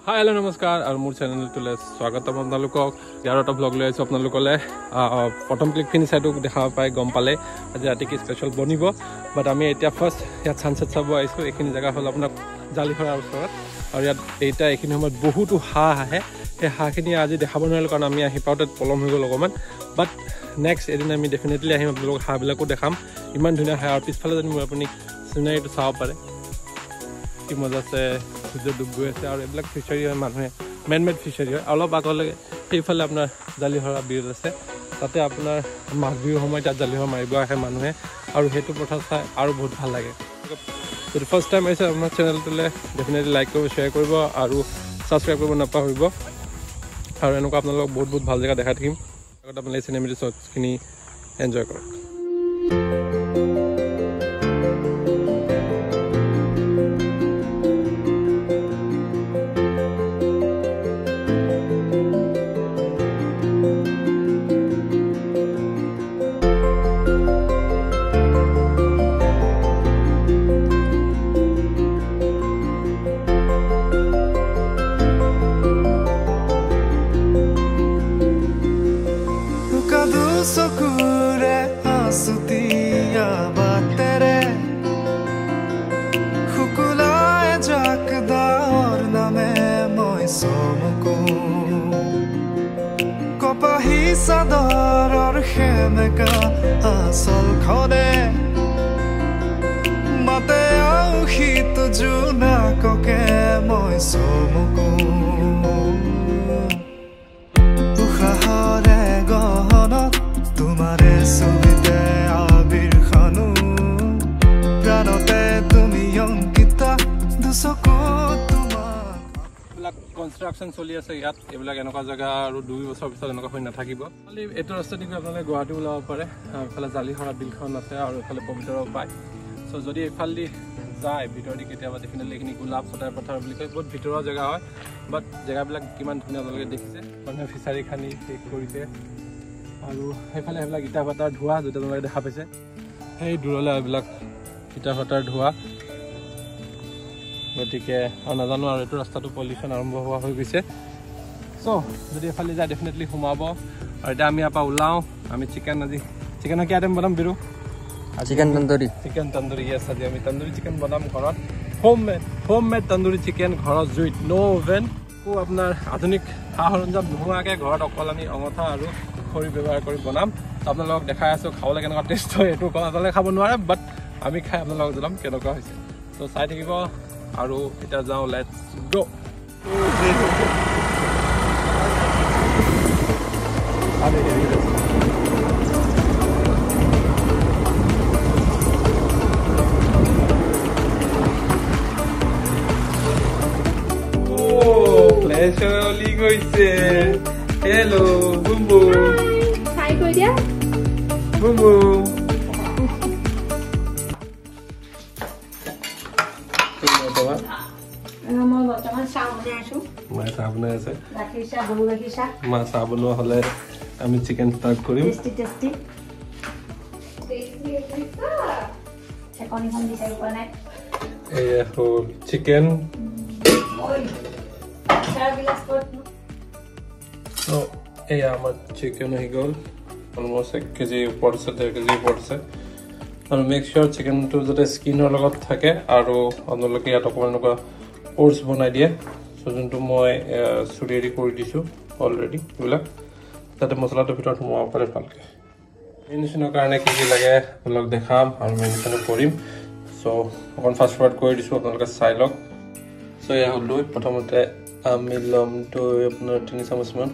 Hi, hello, namaskar. Our mood channel to let's swagatam apnalokok. Yaro ta vlog loi aso apnalokole. Bottom click finish side to dekha pai gom pale. Aji rati ki special bonibo. But ami etia first yat sunset sabo aisu. Ekhini jaga hol apna Jalihora osorat. Aru yat eta ekhini homot bohutu ha ahe. He ha khini aji dekhabo noil karon ami ahi paute polom hoi gol okoman. But next edin ami definitely ahim apnalok ha bilako dekham. Iman dhunia ha aru pisphale jani moi apuni scenery to saw pare. Ki maza se সূৰ্য ডুব গৈ আছে আৰু এইবিলাক fishery হয় মানুহে man made fishery হয় অলপ আগলৈকে সেইফালে আপোনাৰ জালিহৰা বিল আছে তাতে আপোনাৰ মাঘ বিহুৰ সময়ত তাত জালিহৰা মাৰিব আহে মানুহে আৰু সেইটো কথা চাই আৰু বহুত ভাল লাগে যদি ফাৰ্ষ্ট টাইম আহিছে আমাৰ চেনেলটোলৈ ডেফিনেটলি লাইক কৰিব শ্বেয়াৰ কৰিব আৰু ছাবস্ক্ৰাইব কৰিব নাপাহৰিব আৰু এনেকুৱা আপোনালোকক বহুত বহুত ভাল জেগা দেখাই থাকিম আগত আপোনালোকে চিনেমেটিক শ্বটছখিনি এনজয় কৰক Sadar khemeka asal khone mate au hit juna koke moi somuko ukhahare gohonot tumare subite abir khanu pranote tumi yonkita dusoko construction চলি আছে ইয়াত এইবিলাক এনেকুৱা জায়গা আৰু 2 বছৰ পিছত এনেকুৱা হৈ নাথাকিব খালি এইটো ৰাস্তা দি আপোনালোকে গুৱাহাটী ওলাব পাৰে এফালে জালিহৰা বিলখন আছে আৰু এফালে পবিতৰাও পায় সো যদি এফালে যায় ভিতৰদি কেতিয়াবা ডেফিনেটলি এইখিনি গোলাপ ছটাই পথাৰ বুলি কয় বহুত ভিতৰুৱা জায়গা হয় বাট জায়গাবিলাক কিমান ধুনীয়া আপোনালোকে দেখিছে মানে ফিচাৰী খানি শেষ কৰিছে আৰু সেইফালে এইবিলাক ইটা ভাটাৰ ধোঁৱা যেটা আপোনালোকে দেখা পাইছে সেই দূৰলৈ এইবিলাক ইটা ভাটাৰ ধোঁৱা গতিকে নাজানো আৰু এইটো ৰাস্তাটো পলিউশ্যন আৰম্ভ হোৱা হৈ গৈছে সো যদি এফালে যায় ডেফিনেটলি সোমাব আৰু এতিয়া আমি আপা ওলাও আমি চিকেন আজি চিকেনৰ কি আইটেম বনাম বিৰু চিকেন তন্দুৰি ইয়েছ আজি আমি তন্দুৰি চিকেন বনাম ঘৰত হোম মেড তন্দুৰি চিকেন ঘৰত জুইত নো ওভেন কো আপোনাৰ আধুনিক সা সৰঞ্জাম নোহোৱাকৈ ঘৰত অকল আমি অঙঠা আৰু খৰি ব্যৱহাৰ কৰি বনাম আপোনালোকক দেখাই আছোঁ খাবলৈ কেনেকুৱা টেষ্ট হয় এইটো আপোনালোকে খাব নোৱাৰে বাট আমি খাই আপোনালোকক জনাম কেনেকুৱা হৈছে তো চাই থাকিব আৰু এটা যাও লেটস গো আরে ও প্লেজার অলি গইছে হেলো বুবু হাই কই দিয়া বুবু আমি চিকেন স্টার্ট করিম চিকেন আমার চিকেন হয়ে গেল অলমোস্ট 1 কেজি উপর আছে 1.5 কেজি উপর আছে আৰু মেক শিওৰ চিকেনটো যাতে স্কিনৰ লগত থাকে আৰু আপোনালোকে ইয়াত অকমান এনেকুৱা পৰ্স বনাই দিয়ে সো যোনটো মই চুৰিয়েৰি কৰি দিছো অলৰেডি এইবিলাক যাতে মছলাটো ভিতৰত সোমাব পাৰে ভালকে মেৰিনেশ্যনৰ কাৰণে কি কি লাগে আপোনালোক দেখাম আৰু মেৰিনেশ্যন কৰিম সো অকণ ফাষ্ট ফৰৱাৰ্ড কৰি দিছো আপোনালোকে চাই লওক সো এয়া হ'ল দৈ প্ৰথমতে আমি লম দৈ আপোনাৰ 3 চামুচমান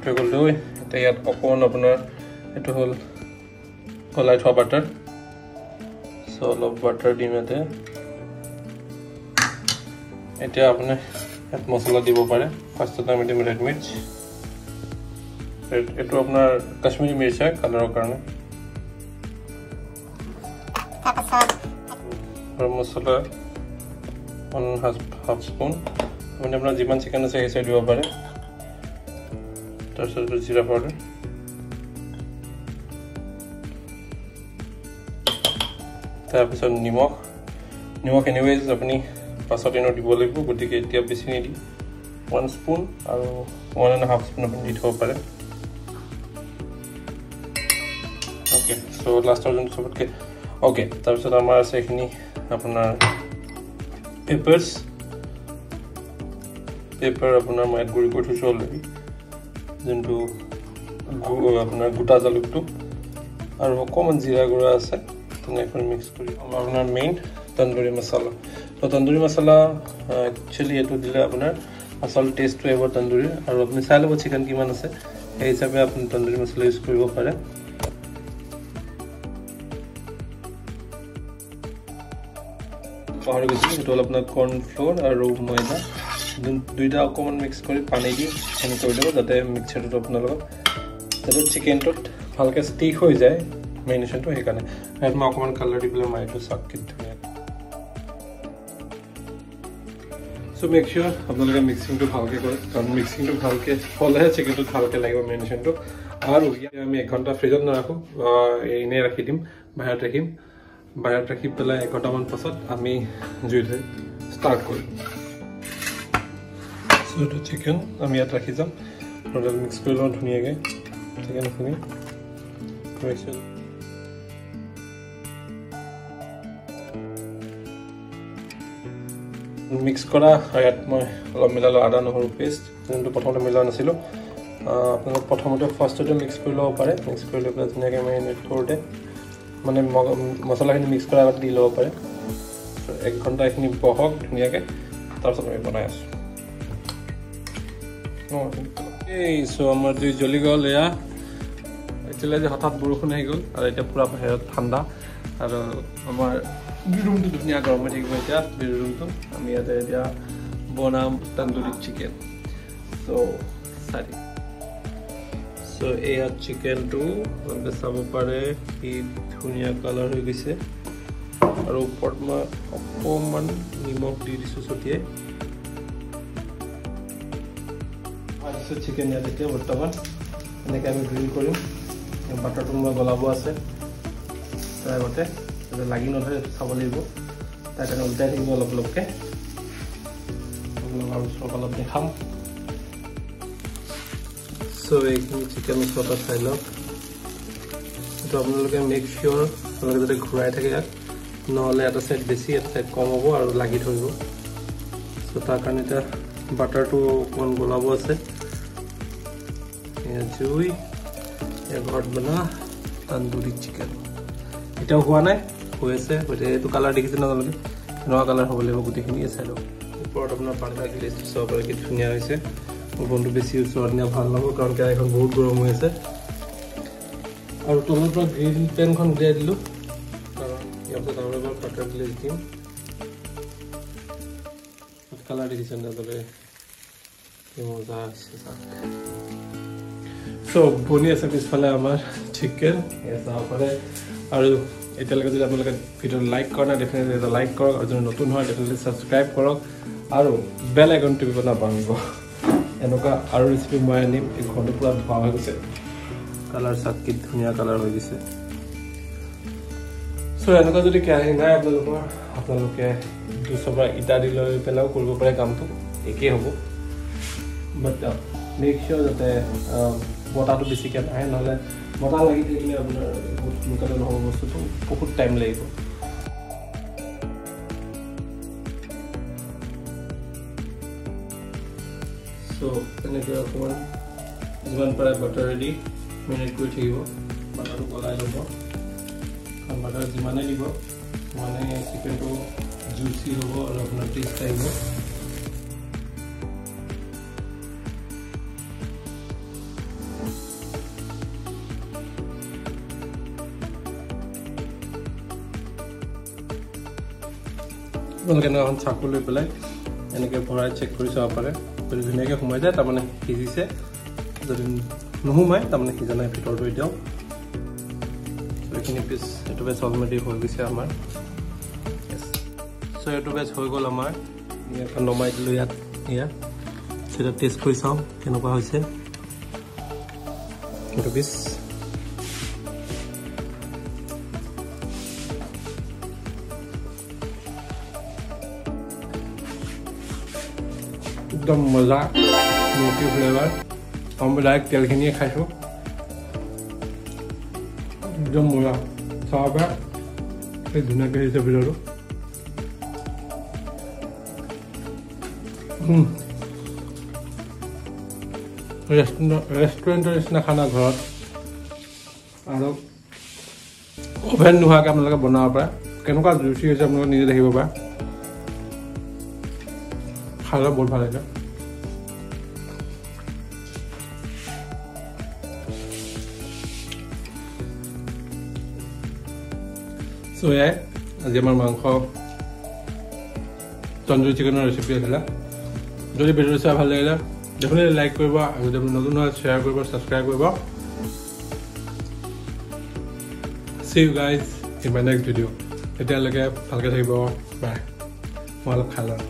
Trickle do it. They had popcorn opener. It will collide for butter. So love butter dimete. It apne at masala dibo pare. First time it red mirch. It to apna Kashmiri mirch hai color karne. Garam masala 1/2 spoon. When apna jiman chicken ase ei side dibo pare. That's a zira powder. তাৰপিছত নিমখ anyways আপুনি পাছত এনে দিব লাগিব গতিকে এতিয়া বেছি নিদি 1 স্পুন আৰু 1.5 স্পুন আপুনি দি থব পাৰে ওকে সো লাষ্টৰ যোনটো সবতকে ওকে তাৰপিছত আমাৰ আছে এখিনি আপোনাৰ পেপাৰ আপোনাৰ মই গুড়ি কৰি থৈছো অলৰেডি যোনটো আপোনাৰ গোটা জালুকটো আৰু অকমান জিৰা গুড়া আছে তেনেকৈ মিক্স কৰি আপোনাৰ মেইন তন্দুৰী মছলা তো তন্দুৰী মছলা একচুয়ালি এটো দিলে আপোনাৰ আসল টেষ্টটো এবাৰ তন্দুৰী আৰু আপুনি চাই লব চিকেন কিমান আছে এই হিচাপে আপুনি তন্দুৰী মছলা ইউজ কৰিব পাৰে পাহৰি গৈছো এটো আপোনাৰ কৰ্ন ফ্লোৰ আৰু ময়দা দুইটা অকমান মিক্স কৰি পানী দি হেন কৰি দিব যাতে মিক্সচাৰটো আপোনালোক যাতে চিকেনটোত ভালকে ষ্টিক হৈ যায় মেৰিনেশ্যনটো হেকাৰণে আৰু মই অকমান কালাৰ দি পেলাই মাইটো সাককি ধুনীয়া সো মেক শিওৰ আপোনালোকে মিক্সিংটো ভালকে কৰে কাৰণ মিক্সিংটো ভালকে হলেহে চিকেনটো ভালকে লাগিব মেৰিনেশ্যনটো আৰু আমি 1 ঘণ্টা ফ্ৰিজত নাৰাখো এনে ৰাখি দিম বাহিৰত ৰাখি পেলাই 1 ঘণ্টামান পাছত আমি জুইতে ষ্টাৰ্ট কৰিম সো তো চিকেন আমি ইয়াত ৰাখি যাম আৰু মিক্স কৰি লওঁ ধুনীয়াকৈ চিকেনখিনি কৰিছো মিক্স কৰা ইয়াত মই অলপ মিলালো আদা নহৰু পেষ্ট যোনটো প্ৰথমতে মিলোৱা নাছিলো আপোনালোক প্ৰথমতে ফাৰ্ষ্টতে মিক্স কৰি ল'ব পাৰে মিক্স কৰি লৈ পেলাই ধুনীয়াকৈ মেৰিনেট কৰোঁতে মানে মছলাখিনি মিক্স কৰাৰ আগত দি ল'ব পাৰে 1 ঘণ্টা এইখিনি বহক ধুনীয়াকৈ তাৰপিছত আমি বনাই আছোঁ সো আমাৰ জুই জ্বলি গ'ল এয়া একচুৱেলি যে হঠাৎ বৰষুণ আহি গ'ল আৰু এতিয়া পুৰা বাহিৰত ঠাণ্ডা আৰু আমাৰ ৰুমটো ধুনীয়া গৰম হৈ থাকিব এতিয়া ৰুমটো আমি ইয়াতে এতিয়া বনাম তন্দুৰী চিকেন সো এয়া চিকেনটো আপোনালোকে চাব পাৰে কি ধুনীয়া কালাৰ হৈ গৈছে আৰু ওপৰত মই অকণমান নিমখ দি দিছোঁ ছটিয়াই চিকেন ইয়াত এতিয়া বৰ্তমান এনেকৈ আমি গ্ৰিল কৰিম বাটাৰটো মই গলাব আছে তাৰ আগতে লাগি নধৰে চাব লাগিব তাৰ কাৰণে উল্টাই থাকিব অলপকৈ অলপ দেখাম সো এইখিনি চিকেন মছলা চাই লওক এইটো আপোনালোকে মেক শিওৰ আপোনালোকে যাতে ঘূৰাই থাকে ইয়াত নহ'লে এটা চাইড বেছি এটা চাইড কম হ'ব আৰু লাগি ধৰিব সো তাৰ কাৰণে এতিয়া বাটাৰটো অকণমান গলাব আছে জুই ঘৰত বনোৱা তন্দুৰী চিকেন এতিয়াও হোৱা নাই হৈ আছে এইটো কালাৰ দেখিছে না আপোনালোকে এনেকুৱা কালাৰ হ'ব লাগিব গোটেইখিনি চাই লওক ওপৰত আপোনাৰ পাৰ্টা গিলাচ চাব পাৰে কি ধুনীয়া হৈছে ওভনটো বেছি ওচৰত নিয়া ভাল নহ'ব কাৰণ কেৰাহীখন বহুত গৰম হৈ আছে আৰু তলৰ পৰা গ্ৰিল পেনখন উলিয়াই দিলোঁ কাৰণ ইয়াৰ পিছত আৰু এবাৰ পাৰ্টা গিলাচ দিম কালাৰ দেখিছে না আপোনালোকে কি মজা আছে সো বনি আছে পিছফালে আমাৰ চিকেন এয়া চাব পাৰে আৰু এতিয়ালৈকে যদি আপোনালোকে ভিডিঅ'টো লাইক কৰা নাই ডেফিনেটলি এটা লাইক কৰক আৰু যদি নতুন হয় ডেফিনেটলি ছাবস্ক্ৰাইব কৰক আৰু বেল আইকন টিপিব নাপাহৰিব এনেকুৱা আৰু ৰেচিপি মই আনিম এই ঘৰটো পুৰা ধোৱা হৈ গৈছে কালাৰ চাক কি ধুনীয়া কালাৰ হৈ গৈছে সো এনেকুৱা যদি কেৰাহী নাই আপোনালোকে দুচপৰা ইটা দি লৈ পেলাইও কৰিব পাৰে কামটো একেই হ'ব বাট মেক শিওৰ যাতে বতাহটো বেছিকৈ নাহে নহ'লে বতাহ লাগি থাকিলে আপোনাৰ বহুত সোনকালে নহ'ব বস্তুটো বহুত টাইম লাগিব সো এনেকৈ অকণমান যিমান পাৰে বাটাৰ দি মেৰিনেট কৰি থাকিব বাটাৰটো গলাই ল'ব কাৰণ বাটাৰ যিমানেই দিব সিমানে চিকেনটো জুচি হ'ব আৰু আপোনাৰ টেষ্ট আহিব আপোনালোকে এখন চাকু লৈ পেলাই এনেকৈ ভৰাই চেক কৰি চাব পাৰে যদি ধুনীয়াকৈ সোমাই যায় তাৰমানে সিজিছে যদি নোসোমায় তাৰমানে সিজা নাই ভিতৰটো এতিয়াও এইখিনি পিছ এইটো বেচ অলৰেডি হৈ গৈছে আমাৰ সো এইটো বেচ হৈ গ'ল আমাৰ ইয়াত নমাই দিলোঁ ইয়াত সেটা টেষ্ট কৰি চাওঁ কেনেকুৱা হৈছে এইটো পিছ একদম মজা মিল্কি ফ্লেভাৰ আমি ডাইৰেক্ট তেলখিনিয়ে খাইছোঁ একদম মজা চাব পাৰে এই ধুনীয়াকৈ হৈছে ভিডিঅ'টো ৰেষ্টুৰেণ্টৰ নিচিনা খানা ঘৰত আৰু অভেন নোহোৱাকৈ আপোনালোকে বনাব পাৰে কেনেকুৱা জুচি হৈছে আপোনালোকে নিজে দেখিব পাৰে খালে বহুত ভাল হৈছে চ' এয়াই আজি আমাৰ মাংস তন্দুৰী চিকেনৰ ৰেচিপি আছিলে যদি ভিডিঅ'টো চাই ভাল লাগিলে ডেফিনেটলি লাইক কৰিব আৰু যদি নতুন হয় শ্বেয়াৰ কৰিব ছাবস্ক্ৰাইব কৰিব see you guys in my next video তেতিয়ালৈকে ভালকৈ থাকিব বাই মই অলপ খাই লওঁ